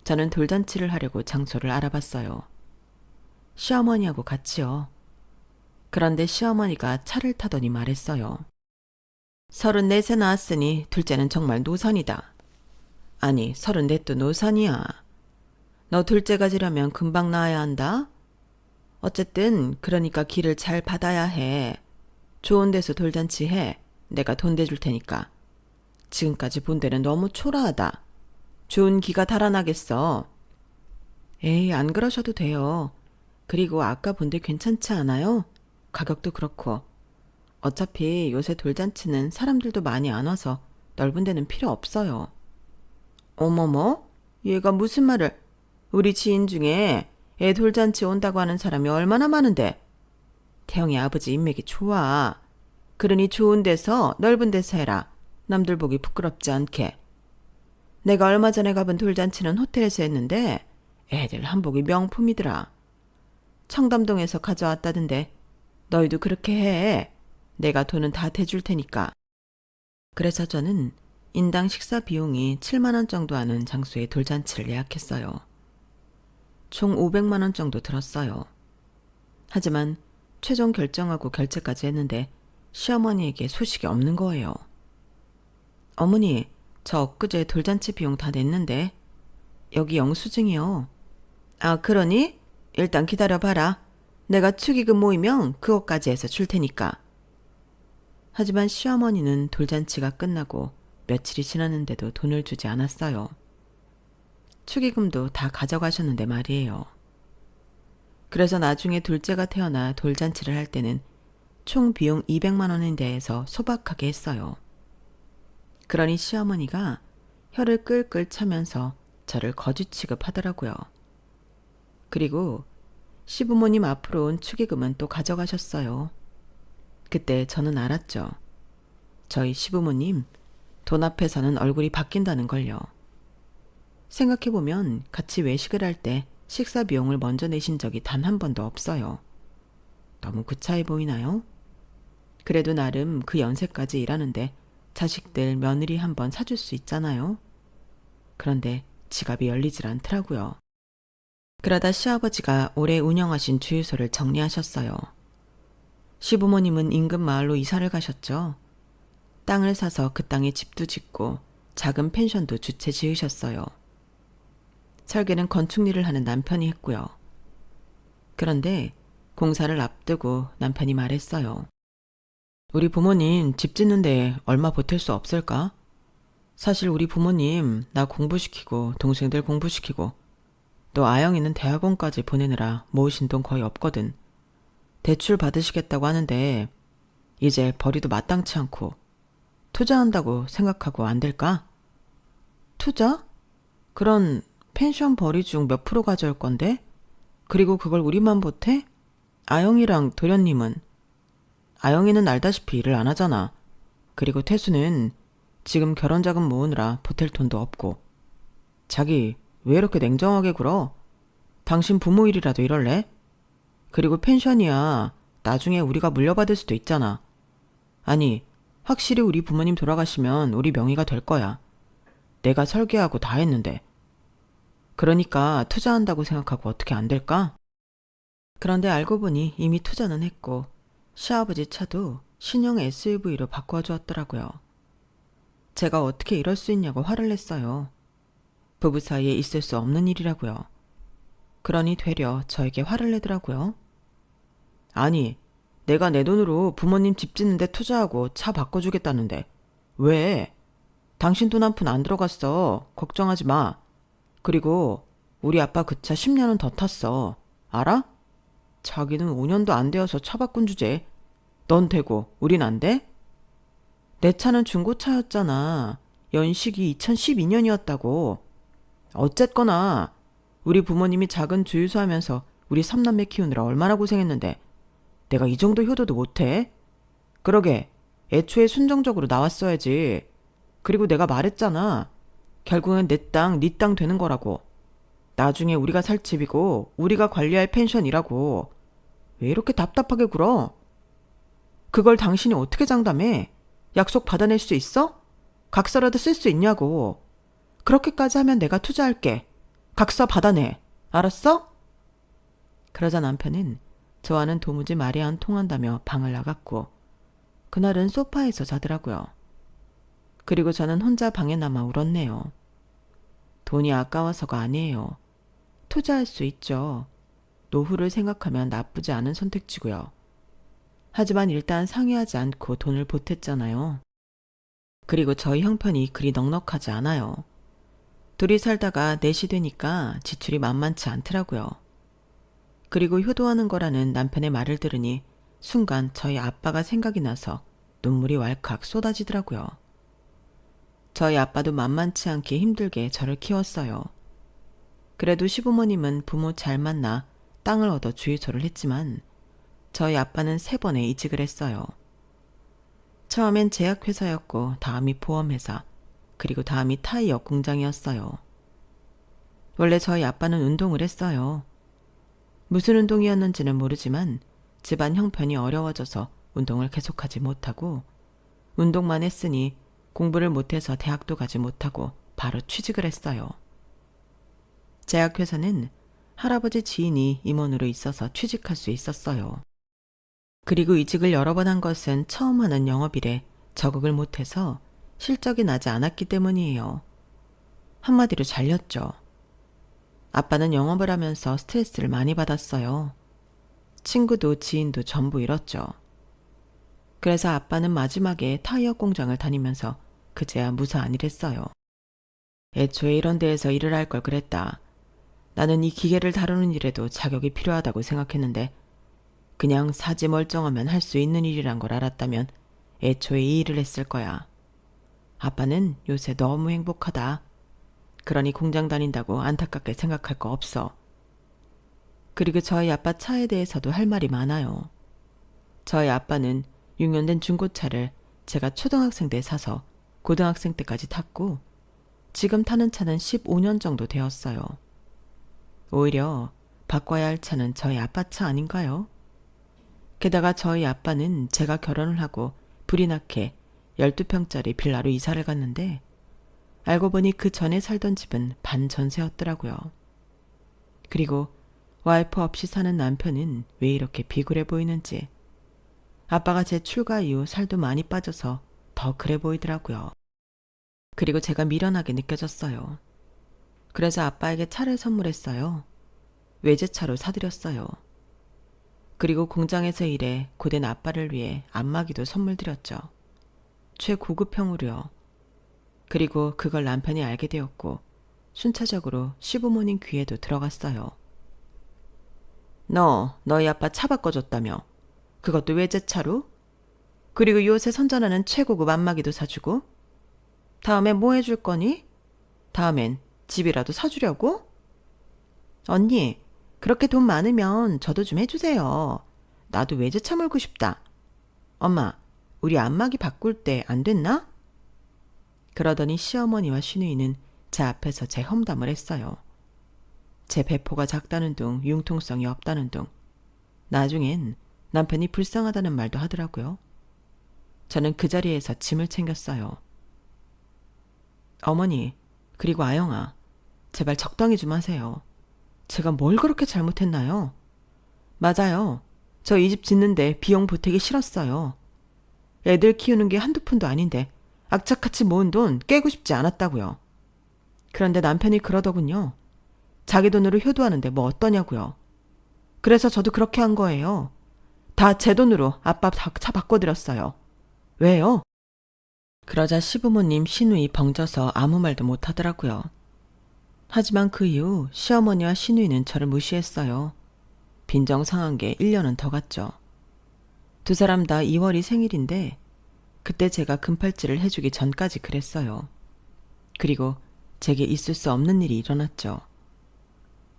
저는 돌잔치를 하려고 장소를 알아봤어요. 시어머니하고 같이요. 그런데 시어머니가 차를 타더니 말했어요. 34세 낳았으니 둘째는 정말 노산이다. 아니, 34도 노산이야. 너 둘째 가지려면 금방 낳아야 한다. 어쨌든 그러니까 길을 잘 받아야 해. 좋은 데서 돌잔치 해. 내가 돈 대줄 테니까. 지금까지 본 데는 너무 초라하다. 좋은 기가 달아나겠어. 에이, 안 그러셔도 돼요. 그리고 아까 본 데 괜찮지 않아요? 가격도 그렇고. 어차피 요새 돌잔치는 사람들도 많이 안 와서 넓은 데는 필요 없어요. 어머머? 얘가 무슨 말을... 우리 지인 중에 애 돌잔치 온다고 하는 사람이 얼마나 많은데. 태영이 아버지 인맥이 좋아. 그러니 좋은 데서 넓은 데서 해라. 남들 보기 부끄럽지 않게. 내가 얼마 전에 가본 돌잔치는 호텔에서 했는데 애들 한복이 명품이더라. 청담동에서 가져왔다던데 너희도 그렇게 해. 내가 돈은 다 대줄 테니까. 그래서 저는 인당 식사 비용이 7만 원 정도 하는 장소에 돌잔치를 예약했어요. 총 500만 원 정도 들었어요. 하지만 최종 결정하고 결제까지 했는데 시어머니에게 소식이 없는 거예요. 어머니, 저 엊그제 돌잔치 비용 다 냈는데 여기 영수증이요. 아, 그러니? 일단 기다려봐라. 내가 축의금 모이면 그것까지 해서 줄 테니까. 하지만 시어머니는 돌잔치가 끝나고 며칠이 지났는데도 돈을 주지 않았어요. 축의금도 다 가져가셨는데 말이에요. 그래서 나중에 둘째가 태어나 돌잔치를 할 때는 총 비용 200만 원에 대해서 소박하게 했어요. 그러니 시어머니가 혀를 끌끌 차면서 저를 거지 취급하더라고요. 그리고 시부모님 앞으로 온 축의금은 또 가져가셨어요. 그때 저는 알았죠. 저희 시부모님 돈 앞에서는 얼굴이 바뀐다는 걸요. 생각해보면 같이 외식을 할 때 식사 비용을 먼저 내신 적이 단 한 번도 없어요. 너무 구차해 보이나요? 그래도 나름 그 연세까지 일하는데 자식들 며느리 한 번 사줄 수 있잖아요. 그런데 지갑이 열리질 않더라고요. 그러다 시아버지가 오래 운영하신 주유소를 정리하셨어요. 시부모님은 인근 마을로 이사를 가셨죠. 땅을 사서 그 땅에 집도 짓고 작은 펜션도 주채 지으셨어요. 설계는 건축 일을 하는 남편이 했고요. 그런데 공사를 앞두고 남편이 말했어요. 우리 부모님 집 짓는데 얼마 보탤 수 없을까? 사실 우리 부모님 나 공부시키고 동생들 공부시키고 또 아영이는 대학원까지 보내느라 모으신 돈 거의 없거든. 대출 받으시겠다고 하는데 이제 벌이도 마땅치 않고 투자한다고 생각하고 안 될까? 투자? 그런 펜션 벌이 중 몇 프로 가져올 건데? 그리고 그걸 우리만 보태? 아영이랑 도련님은? 아영이는 알다시피 일을 안 하잖아. 그리고 태수는 지금 결혼 자금 모으느라 보탤 돈도 없고. 자기 왜 이렇게 냉정하게 굴어? 당신 부모 일이라도 이럴래? 그리고 펜션이야 나중에 우리가 물려받을 수도 있잖아. 아니 확실히 우리 부모님 돌아가시면 우리 명의가 될 거야. 내가 설계하고 다 했는데. 그러니까 투자한다고 생각하고 어떻게 안 될까? 그런데 알고 보니 이미 투자는 했고 시아버지 차도 신형 SUV로 바꿔주었더라고요. 제가 어떻게 이럴 수 있냐고 화를 냈어요. 부부 사이에 있을 수 없는 일이라고요. 그러니 되려 저에게 화를 내더라고요. 아니, 내가 내 돈으로 부모님 집 짓는데 투자하고 차 바꿔주겠다는데 왜? 당신 돈 한 푼 안 들어갔어. 걱정하지 마. 그리고 우리 아빠 그 차 10년은 더 탔어. 알아? 자기는 5년도 안 되어서 차 바꾼 주제. 넌 되고 우린 안 돼? 내 차는 중고차였잖아. 연식이 2012년이었다고. 어쨌거나 우리 부모님이 작은 주유소 하면서 우리 삼남매 키우느라 얼마나 고생했는데 내가 이 정도 효도도 못해? 그러게 애초에 순정적으로 나왔어야지. 그리고 내가 말했잖아. 결국엔 내 땅, 네 땅 되는 거라고. 나중에 우리가 살 집이고 우리가 관리할 펜션이라고. 왜 이렇게 답답하게 굴어? 그걸 당신이 어떻게 장담해? 약속 받아낼 수 있어? 각서라도 쓸 수 있냐고. 그렇게까지 하면 내가 투자할게. 각서 받아내. 알았어? 그러자 남편은 저와는 도무지 말이 안 통한다며 방을 나갔고 그날은 소파에서 자더라고요. 그리고 저는 혼자 방에 남아 울었네요. 돈이 아까워서가 아니에요. 투자할 수 있죠. 노후를 생각하면 나쁘지 않은 선택지고요. 하지만 일단 상의하지 않고 돈을 보탰잖아요. 그리고 저희 형편이 그리 넉넉하지 않아요. 둘이 살다가 넷이 되니까 지출이 만만치 않더라고요. 그리고 효도하는 거라는 남편의 말을 들으니 순간 저희 아빠가 생각이 나서 눈물이 왈칵 쏟아지더라고요. 저희 아빠도 만만치 않게 힘들게 저를 키웠어요. 그래도 시부모님은 부모 잘 만나 땅을 얻어 주유소를 했지만 저희 아빠는 3번에 이직을 했어요. 처음엔 제약회사였고 다음이 보험회사, 그리고 다음이 타이어 공장이었어요. 원래 저희 아빠는 운동을 했어요. 무슨 운동이었는지는 모르지만 집안 형편이 어려워져서 운동을 계속하지 못하고 운동만 했으니 공부를 못해서 대학도 가지 못하고 바로 취직을 했어요. 제약회사는 할아버지 지인이 임원으로 있어서 취직할 수 있었어요. 그리고 이직을 여러 번 한 것은 처음 하는 영업일에 적응을 못해서 실적이 나지 않았기 때문이에요. 한마디로 잘렸죠. 아빠는 영업을 하면서 스트레스를 많이 받았어요. 친구도 지인도 전부 잃었죠. 그래서 아빠는 마지막에 타이어 공장을 다니면서 그제야 무사한 일 했어요. 애초에 이런 데에서 일을 할 걸 그랬다. 나는 이 기계를 다루는 일에도 자격이 필요하다고 생각했는데 그냥 사지 멀쩡하면 할 수 있는 일이란 걸 알았다면 애초에 이 일을 했을 거야. 아빠는 요새 너무 행복하다. 그러니 공장 다닌다고 안타깝게 생각할 거 없어. 그리고 저희 아빠 차에 대해서도 할 말이 많아요. 저희 아빠는 6년 된 중고차를 제가 초등학생 때 사서 고등학생 때까지 탔고 지금 타는 차는 15년 정도 되었어요. 오히려 바꿔야 할 차는 저희 아빠 차 아닌가요? 게다가 저희 아빠는 제가 결혼을 하고 불이 나게 12평짜리 빌라로 이사를 갔는데 알고 보니 그 전에 살던 집은 반전세였더라고요. 그리고 와이프 없이 사는 남편은 왜 이렇게 비굴해 보이는지 아빠가 제 출가 이후 살도 많이 빠져서 더 그래 보이더라고요. 그리고 제가 미련하게 느껴졌어요. 그래서 아빠에게 차를 선물했어요. 외제차로 사드렸어요. 그리고 공장에서 일해 고된 아빠를 위해 안마기도 선물 드렸죠. 최고급형으로요. 그리고 그걸 남편이 알게 되었고 순차적으로 시부모님 귀에도 들어갔어요. 너희 아빠 차 바꿔줬다며. 그것도 외제차로? 그리고 요새 선전하는 최고급 안마기도 사주고? 다음엔 뭐 해줄 거니? 다음엔 집이라도 사주려고? 언니, 그렇게 돈 많으면 저도 좀 해주세요. 나도 외제차 몰고 싶다. 엄마, 우리 안마기 바꿀 때 안 됐나? 그러더니 시어머니와 시누이는 제 앞에서 제 험담을 했어요. 제 배포가 작다는 둥 융통성이 없다는 둥 나중엔 남편이 불쌍하다는 말도 하더라고요. 저는 그 자리에서 짐을 챙겼어요. 어머니, 그리고 아영아, 제발 적당히 좀 하세요. 제가 뭘 그렇게 잘못했나요? 맞아요. 저 이 집 짓는데 비용 보태기 싫었어요. 애들 키우는 게 한두 푼도 아닌데 악착같이 모은 돈 깨고 싶지 않았다고요. 그런데 남편이 그러더군요. 자기 돈으로 효도하는데 뭐 어떠냐고요. 그래서 저도 그렇게 한 거예요. 다 제 돈으로 아빠 차 바꿔드렸어요. 왜요? 그러자 시부모님 시누이 벙쪄서 아무 말도 못하더라고요. 하지만 그 이후 시어머니와 시누이는 저를 무시했어요. 빈정상한 게 1년은 더 갔죠. 두 사람 다 2월이 생일인데 그때 제가 금팔찌를 해주기 전까지 그랬어요. 그리고 제게 있을 수 없는 일이 일어났죠.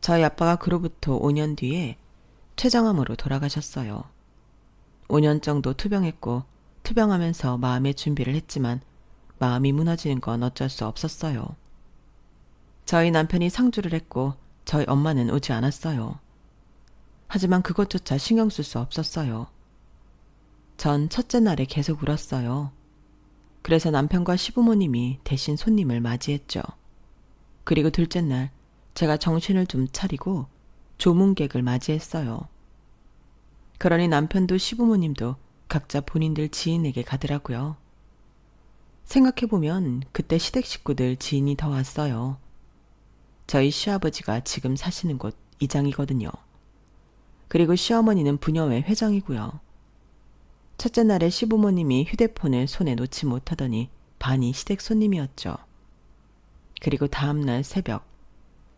저희 아빠가 그로부터 5년 뒤에 췌장암으로 돌아가셨어요. 5년 정도 투병했고 투병하면서 마음의 준비를 했지만 마음이 무너지는 건 어쩔 수 없었어요. 저희 남편이 상주를 했고 저희 엄마는 오지 않았어요. 하지만 그것조차 신경 쓸 수 없었어요. 전 첫째 날에 계속 울었어요. 그래서 남편과 시부모님이 대신 손님을 맞이했죠. 그리고 둘째 날 제가 정신을 좀 차리고 조문객을 맞이했어요. 그러니 남편도 시부모님도 각자 본인들 지인에게 가더라고요. 생각해보면 그때 시댁 식구들 지인이 더 왔어요. 저희 시아버지가 지금 사시는 곳 이장이거든요. 그리고 시어머니는 부녀회 회장이고요. 첫째 날에 시부모님이 휴대폰을 손에 놓지 못하더니 반이 시댁 손님이었죠. 그리고 다음 날 새벽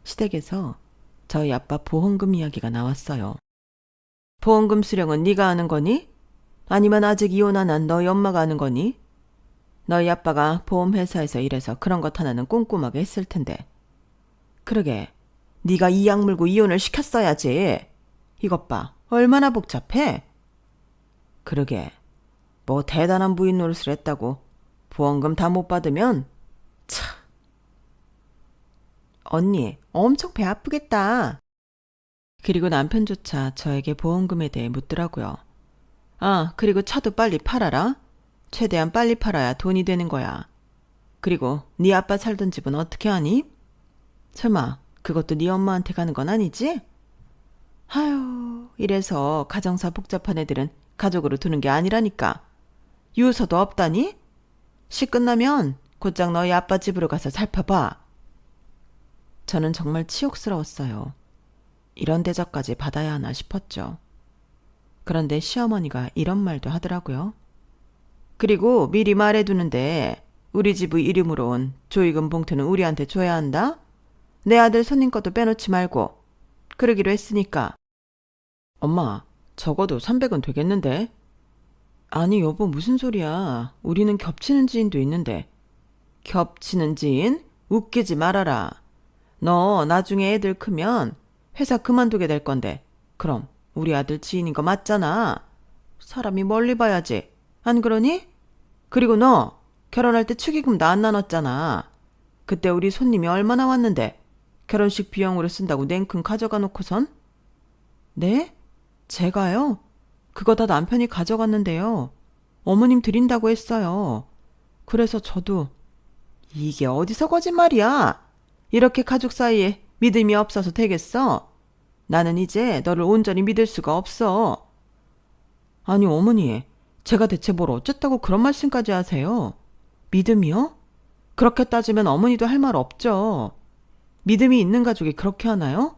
시댁에서 저희 아빠 보험금 이야기가 나왔어요. 보험금 수령은 네가 아는 거니? 아니면 아직 이혼 안 한 너희 엄마가 아는 거니? 너희 아빠가 보험회사에서 일해서 그런 것 하나는 꼼꼼하게 했을 텐데. 그러게, 네가 이 약 물고 이혼을 시켰어야지. 이것 봐, 얼마나 복잡해? 그러게, 뭐 대단한 부인 노릇을 했다고 보험금 다 못 받으면 참. 언니, 엄청 배 아프겠다. 그리고 남편조차 저에게 보험금에 대해 묻더라고요. 아, 그리고 차도 빨리 팔아라. 최대한 빨리 팔아야 돈이 되는 거야. 그리고 네 아빠 살던 집은 어떻게 하니? 설마 그것도 네 엄마한테 가는 건 아니지? 아유, 이래서 가정사 복잡한 애들은 가족으로 두는 게 아니라니까. 유서도 없다니? 시 끝나면 곧장 너희 아빠 집으로 가서 살펴봐. 저는 정말 치욕스러웠어요. 이런 대접까지 받아야 하나 싶었죠. 그런데 시어머니가 이런 말도 하더라고요. 그리고 미리 말해두는데 우리 집의 이름으로 온 조의금 봉투는 우리한테 줘야 한다? 내 아들 손님 것도 빼놓지 말고. 그러기로 했으니까. 엄마, 적어도 300은 되겠는데? 아니 여보 무슨 소리야. 우리는 겹치는 지인도 있는데. 겹치는 지인? 웃기지 말아라. 너 나중에 애들 크면 회사 그만두게 될 건데 그럼 우리 아들 지인인 거 맞잖아. 사람이 멀리 봐야지. 안 그러니? 그리고 너 결혼할 때 축의금도 안 나눴잖아. 그때 우리 손님이 얼마나 왔는데 결혼식 비용으로 쓴다고 냉큼 가져가 놓고선? 네? 제가요? 그거 다 남편이 가져갔는데요. 어머님 드린다고 했어요. 그래서 저도 이게 어디서 거짓말이야? 이렇게 가족 사이에 믿음이 없어서 되겠어? 나는 이제 너를 온전히 믿을 수가 없어. 아니 어머니, 제가 대체 뭘 어쨌다고 그런 말씀까지 하세요? 믿음이요? 그렇게 따지면 어머니도 할 말 없죠. 믿음이 있는 가족이 그렇게 하나요?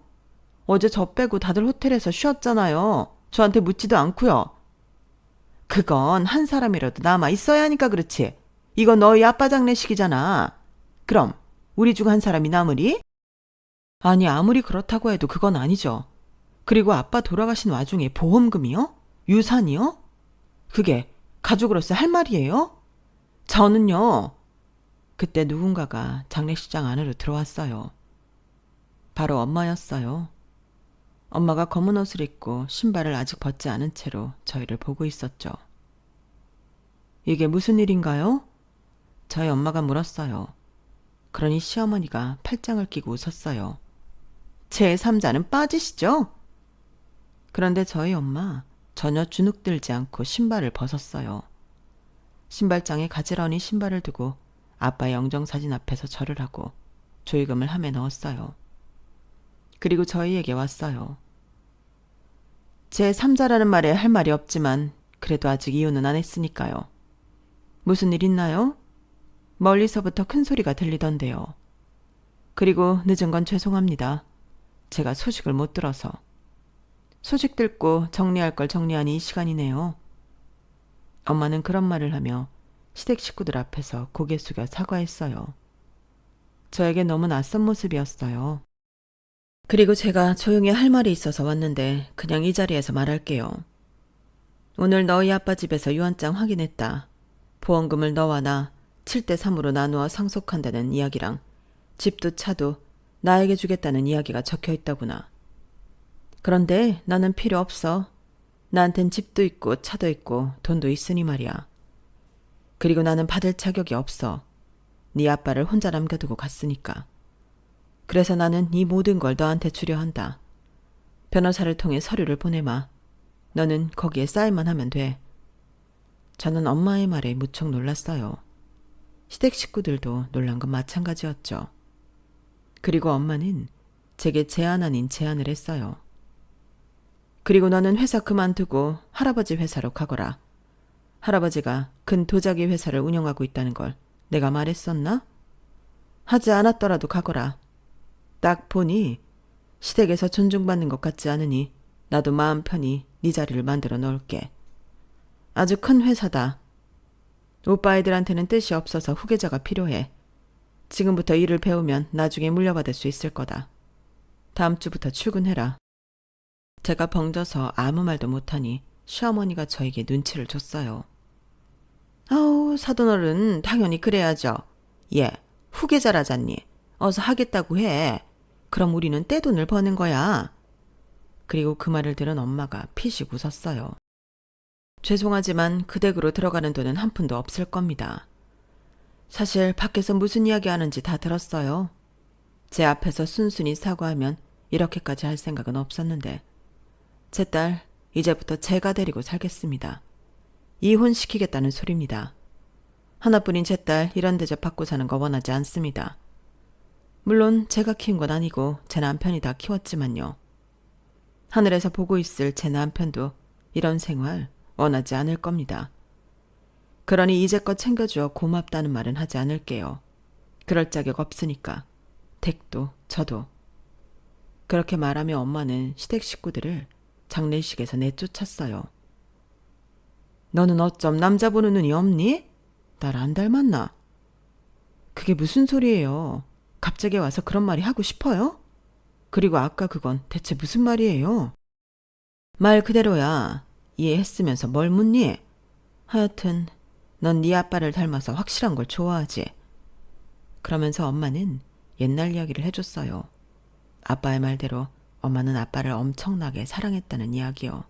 어제 저 빼고 다들 호텔에서 쉬었잖아요. 저한테 묻지도 않고요. 그건 한 사람이라도 남아 있어야 하니까 그렇지. 이건 너희 아빠 장례식이잖아. 그럼 우리 중 한 사람이 남으리? 아니 아무리 그렇다고 해도 그건 아니죠. 그리고 아빠 돌아가신 와중에 보험금이요? 유산이요? 그게 가족으로서 할 말이에요? 저는요. 그때 누군가가 장례식장 안으로 들어왔어요. 바로 엄마였어요. 엄마가 검은 옷을 입고 신발을 아직 벗지 않은 채로 저희를 보고 있었죠. 이게 무슨 일인가요? 저희 엄마가 물었어요. 그러니 시어머니가 팔짱을 끼고 웃었어요. 제3자는 빠지시죠? 그런데 저희 엄마 전혀 주눅들지 않고 신발을 벗었어요. 신발장에 가지런히 신발을 두고 아빠의 영정사진 앞에서 절을 하고 조의금을 함에 넣었어요. 그리고 저희에게 왔어요. 제 3자라는 말에 할 말이 없지만 그래도 아직 이혼은 안 했으니까요. 무슨 일 있나요? 멀리서부터 큰 소리가 들리던데요. 그리고 늦은 건 죄송합니다. 제가 소식을 못 들어서. 소식 듣고 정리할 걸 정리하니 이 시간이네요. 엄마는 그런 말을 하며 시댁 식구들 앞에서 고개 숙여 사과했어요. 저에게 너무 낯선 모습이었어요. 그리고 제가 조용히 할 말이 있어서 왔는데 그냥 이 자리에서 말할게요. 오늘 너희 아빠 집에서 유언장 확인했다. 보험금을 너와 나 7대3으로 나누어 상속한다는 이야기랑 집도 차도 나에게 주겠다는 이야기가 적혀 있다구나. 그런데 나는 필요 없어. 나한텐 집도 있고 차도 있고 돈도 있으니 말이야. 그리고 나는 받을 자격이 없어. 네 아빠를 혼자 남겨두고 갔으니까. 그래서 나는 네 모든 걸 너한테 주려 한다. 변호사를 통해 서류를 보내마. 너는 거기에 사인만 하면 돼. 저는 엄마의 말에 무척 놀랐어요. 시댁 식구들도 놀란 건 마찬가지였죠. 그리고 엄마는 제게 제안 아닌 제안을 했어요. 그리고 너는 회사 그만두고 할아버지 회사로 가거라. 할아버지가 큰 도자기 회사를 운영하고 있다는 걸 내가 말했었나? 하지 않았더라도 가거라. 딱 보니 시댁에서 존중받는 것 같지 않으니 나도 마음 편히 네 자리를 만들어 놓을게. 아주 큰 회사다. 오빠 애들한테는 뜻이 없어서 후계자가 필요해. 지금부터 일을 배우면 나중에 물려받을 수 있을 거다. 다음 주부터 출근해라. 제가 벙쪄서 아무 말도 못하니 시어머니가 저에게 눈치를 줬어요. 아우, 사돈어른 당연히 그래야죠. 얘 후계자라잖니. 어서 하겠다고 해. 그럼 우리는 떼돈을 버는 거야. 그리고 그 말을 들은 엄마가 피식 웃었어요. 죄송하지만 그 댁으로 들어가는 돈은 한 푼도 없을 겁니다. 사실 밖에서 무슨 이야기 하는지 다 들었어요. 제 앞에서 순순히 사과하면 이렇게까지 할 생각은 없었는데 제 딸 이제부터 제가 데리고 살겠습니다. 이혼시키겠다는 소리입니다. 하나뿐인 제 딸 이런 대접 받고 사는 거 원하지 않습니다. 물론 제가 키운 건 아니고 제 남편이 다 키웠지만요. 하늘에서 보고 있을 제 남편도 이런 생활 원하지 않을 겁니다. 그러니 이제껏 챙겨주어 고맙다는 말은 하지 않을게요. 그럴 자격 없으니까. 댁도 저도. 그렇게 말하며 엄마는 시댁 식구들을 장례식에서 내쫓았어요. 너는 어쩜 남자 보는 눈이 없니? 날 안 닮았나? 그게 무슨 소리예요? 갑자기 와서 그런 말이 하고 싶어요? 그리고 아까 그건 대체 무슨 말이에요? 말 그대로야. 이해했으면서 뭘 묻니? 하여튼 넌 네 아빠를 닮아서 확실한 걸 좋아하지. 그러면서 엄마는 옛날 이야기를 해줬어요. 아빠의 말대로 엄마는 아빠를 엄청나게 사랑했다는 이야기요.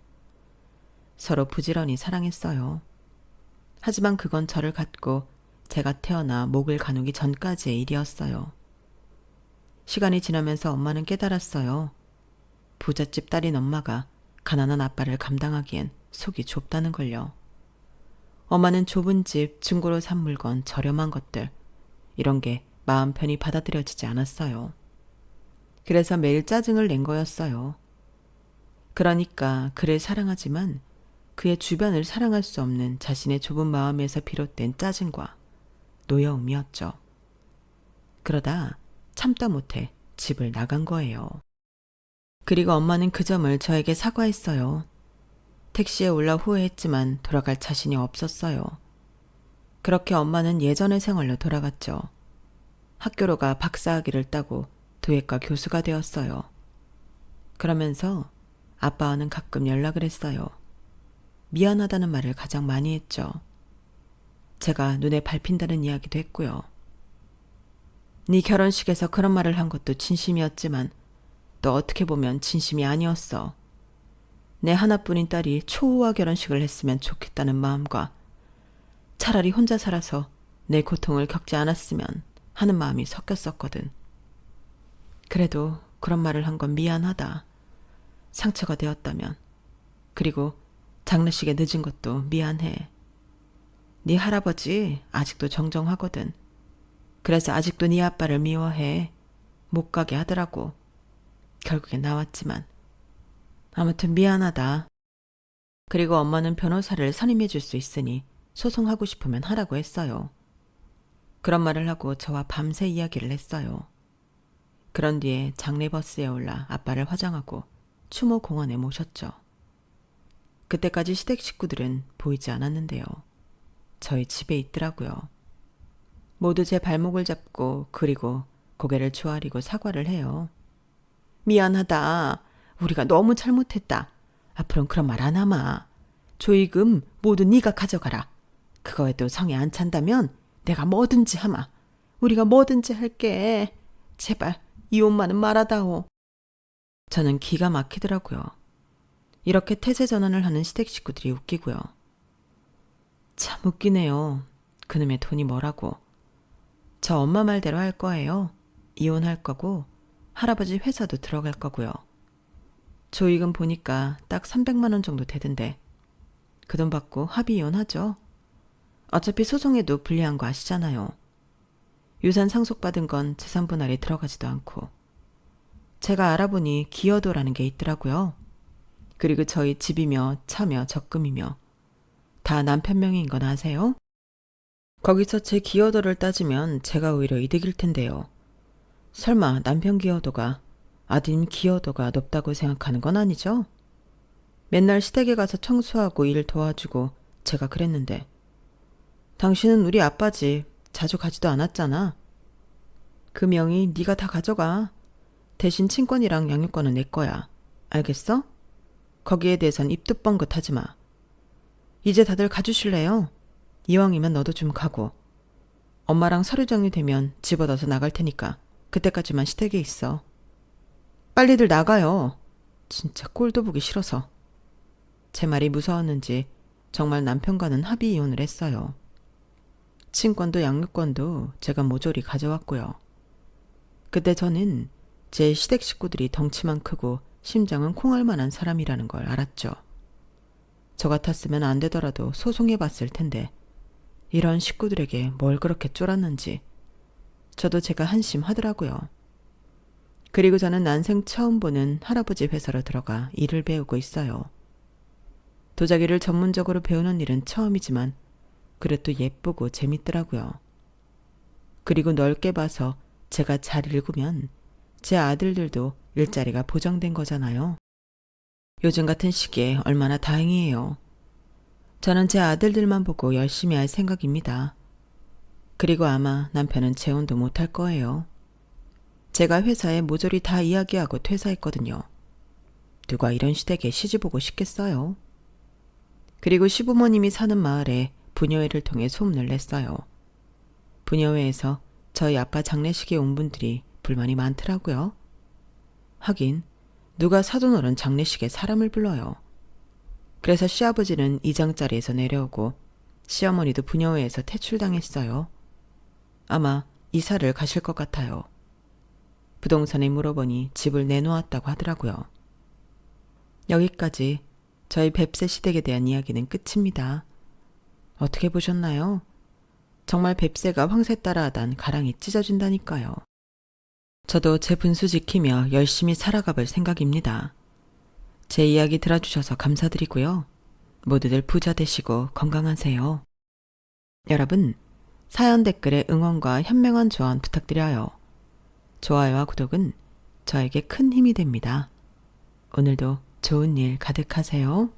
서로 부지런히 사랑했어요. 하지만 그건 저를 갖고 제가 태어나 목을 가누기 전까지의 일이었어요. 시간이 지나면서 엄마는 깨달았어요. 부잣집 딸인 엄마가 가난한 아빠를 감당하기엔 속이 좁다는 걸요. 엄마는 좁은 집, 중고로 산 물건, 저렴한 것들 이런 게 마음 편히 받아들여지지 않았어요. 그래서 매일 짜증을 낸 거였어요. 그러니까 그를 사랑하지만 그의 주변을 사랑할 수 없는 자신의 좁은 마음에서 비롯된 짜증과 노여움이었죠. 그러다 참다 못해 집을 나간 거예요. 그리고 엄마는 그 점을 저에게 사과했어요. 택시에 올라 후회했지만 돌아갈 자신이 없었어요. 그렇게 엄마는 예전의 생활로 돌아갔죠. 학교로 가 박사학위를 따고 도예과 교수가 되었어요. 그러면서 아빠와는 가끔 연락을 했어요. 미안하다는 말을 가장 많이 했죠. 제가 눈에 밟힌다는 이야기도 했고요. 네 결혼식에서 그런 말을 한 것도 진심이었지만 또 어떻게 보면 진심이 아니었어. 내 하나뿐인 딸이 초호화 결혼식을 했으면 좋겠다는 마음과 차라리 혼자 살아서 내 고통을 겪지 않았으면 하는 마음이 섞였었거든. 그래도 그런 말을 한 건 미안하다. 상처가 되었다면. 그리고 장례식에 늦은 것도 미안해. 네 할아버지 아직도 정정하거든. 그래서 아직도 네 아빠를 미워해. 못 가게 하더라고. 결국엔 나왔지만. 아무튼 미안하다. 그리고 엄마는 변호사를 선임해 줄 수 있으니 소송하고 싶으면 하라고 했어요. 그런 말을 하고 저와 밤새 이야기를 했어요. 그런 뒤에 장례버스에 올라 아빠를 화장하고 추모 공원에 모셨죠. 그때까지 시댁 식구들은 보이지 않았는데요. 저희 집에 있더라고요. 모두 제 발목을 잡고 그리고 고개를 조아리고 사과를 해요. 미안하다. 우리가 너무 잘못했다. 앞으로는 그런 말 안 하마. 조의금 모두 네가 가져가라. 그거에도 성에 안 찬다면 내가 뭐든지 하마. 우리가 뭐든지 할게. 제발 이혼만은 말아다오. 저는 기가 막히더라고요. 이렇게 태세 전환을 하는 시댁 식구들이 웃기고요. 참 웃기네요. 그놈의 돈이 뭐라고. 저 엄마 말대로 할 거예요. 이혼할 거고 할아버지 회사도 들어갈 거고요. 조익은 보니까 딱 300만 원 정도 되던데 그 돈 받고 합의 이혼하죠. 어차피 소송에도 불리한 거 아시잖아요. 유산 상속받은 건 재산 분할이 들어가지도 않고. 제가 알아보니 기여도라는 게 있더라고요. 그리고 저희 집이며 차며 적금이며 다 남편 명의인 건 아세요? 거기서 제 기여도를 따지면 제가 오히려 이득일 텐데요. 설마 남편 기여도가 아드님 기여도가 높다고 생각하는 건 아니죠? 맨날 시댁에 가서 청소하고 일 도와주고 제가 그랬는데 당신은 우리 아빠 집 자주 가지도 않았잖아. 그 명의 네가 다 가져가. 대신 친권이랑 양육권은 내 거야. 알겠어? 거기에 대해선 입도 뻥긋하지 마. 이제 다들 가주실래요? 이왕이면 너도 좀 가고. 엄마랑 서류 정리되면 집어넣어서 나갈 테니까 그때까지만 시댁에 있어. 빨리들 나가요. 진짜 꼴도 보기 싫어서. 제 말이 무서웠는지 정말 남편과는 합의 이혼을 했어요. 친권도 양육권도 제가 모조리 가져왔고요. 그때 저는 제 시댁 식구들이 덩치만 크고 심장은 콩알만한 사람이라는 걸 알았죠. 저 같았으면 안 되더라도 소송해봤을 텐데 이런 식구들에게 뭘 그렇게 쫄았는지 저도 제가 한심하더라고요. 그리고 저는 난생 처음 보는 할아버지 회사로 들어가 일을 배우고 있어요. 도자기를 전문적으로 배우는 일은 처음이지만 그래도 예쁘고 재밌더라고요. 그리고 넓게 봐서 제가 잘 읽으면 제 아들들도 일자리가 보장된 거잖아요. 요즘 같은 시기에 얼마나 다행이에요. 저는 제 아들들만 보고 열심히 할 생각입니다. 그리고 아마 남편은 재혼도 못할 거예요. 제가 회사에 모조리 다 이야기하고 퇴사했거든요. 누가 이런 시댁에 시집 오고 싶겠어요? 그리고 시부모님이 사는 마을에 부녀회를 통해 소문을 냈어요. 부녀회에서 저희 아빠 장례식에 온 분들이 불만이 많더라고요. 하긴 누가 사돈어른 장례식에 사람을 불러요. 그래서 시아버지는 이장자리에서 내려오고 시어머니도 부녀회에서 퇴출당했어요. 아마 이사를 가실 것 같아요. 부동산에 물어보니 집을 내놓았다고 하더라고요. 여기까지 저희 뱁새 시댁에 대한 이야기는 끝입니다. 어떻게 보셨나요? 정말 뱁새가 황새 따라하단 가랑이 찢어진다니까요. 저도 제 분수 지키며 열심히 살아가 볼 생각입니다. 제 이야기 들어주셔서 감사드리고요. 모두들 부자 되시고 건강하세요. 여러분, 사연 댓글에 응원과 현명한 조언 부탁드려요. 좋아요와 구독은 저에게 큰 힘이 됩니다. 오늘도 좋은 일 가득하세요.